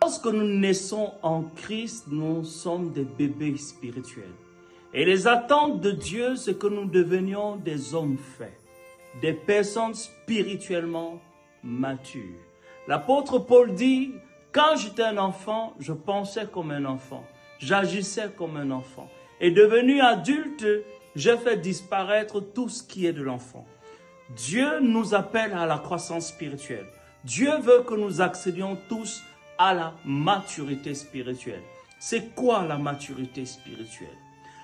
Lorsque nous naissons en Christ, nous sommes des bébés spirituels. Et les attentes de Dieu, c'est que nous devenions des hommes faits, des personnes spirituellement matures. L'apôtre Paul dit, quand j'étais un enfant, je pensais comme un enfant, j'agissais comme un enfant. Et devenu adulte, j'ai fait disparaître tout ce qui est de l'enfant. Dieu nous appelle à la croissance spirituelle. Dieu veut que nous accédions tous à la maturité spirituelle. C'est quoi la maturité spirituelle?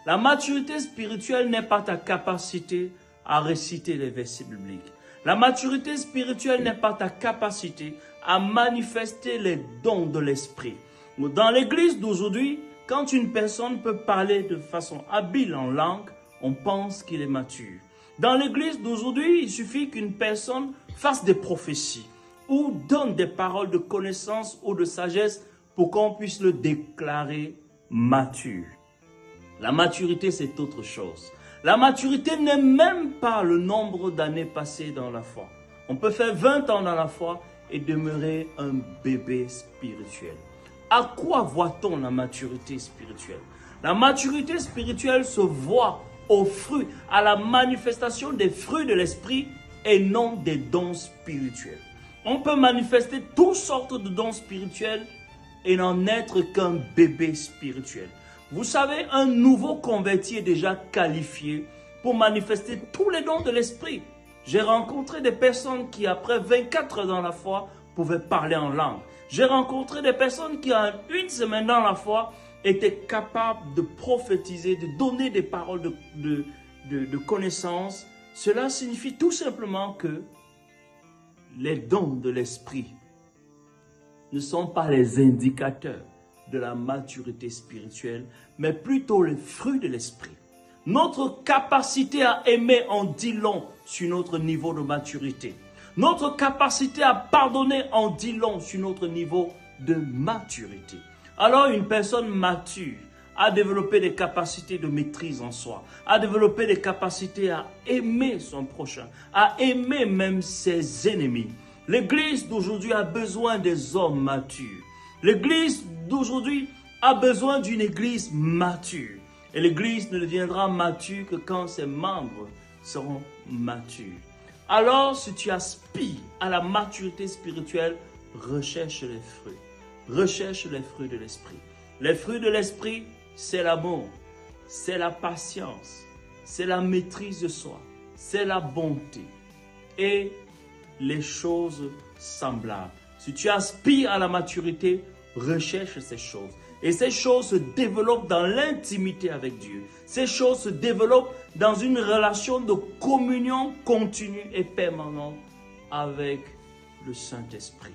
La maturité spirituelle n'est pas ta capacité à réciter les versets bibliques. La maturité spirituelle n'est pas ta capacité à manifester les dons de l'esprit. Dans l'église d'aujourd'hui, quand une personne peut parler de façon habile en langue, on pense qu'il est mature. Dans l'église d'aujourd'hui, il suffit qu'une personne fasse des prophéties ou donne des paroles de connaissance ou de sagesse pour qu'on puisse le déclarer mature. La maturité, c'est autre chose. La maturité n'est même pas le nombre d'années passées dans la foi. On peut faire 20 ans dans la foi et demeurer un bébé spirituel. À quoi voit-on la maturité spirituelle? La maturité spirituelle se voit aux fruits, à la manifestation des fruits de l'esprit et non des dons spirituels. On peut manifester toutes sortes de dons spirituels et n'en être qu'un bébé spirituel. Vous savez, un nouveau converti est déjà qualifié pour manifester tous les dons de l'esprit. J'ai rencontré des personnes qui, après 24 ans dans la foi, pouvaient parler en langue. J'ai rencontré des personnes qui, en une semaine dans la foi, étaient capables de prophétiser, de donner des paroles de connaissance. Cela signifie tout simplement que les dons de l'esprit ne sont pas les indicateurs de la maturité spirituelle, mais plutôt les fruits de l'esprit. Notre capacité à aimer en dit long sur notre niveau de maturité. Notre capacité à pardonner en dit long sur notre niveau de maturité. Alors une personne mature a développé des capacités de maîtrise en soi, a développé des capacités à aimer son prochain, à aimer même ses ennemis. L'église d'aujourd'hui a besoin des hommes matures. L'église d'aujourd'hui a besoin d'une église mature. Et l'église ne deviendra mature que quand ses membres seront matures. Alors, si tu aspires à la maturité spirituelle, recherche les fruits. Recherche les fruits de l'esprit. Les fruits de l'esprit, c'est l'amour, c'est la patience, c'est la maîtrise de soi, c'est la bonté et les choses semblables. Si tu aspires à la maturité, recherche ces choses. Et ces choses se développent dans l'intimité avec Dieu. Ces choses se développent dans une relation de communion continue et permanente avec le Saint-Esprit.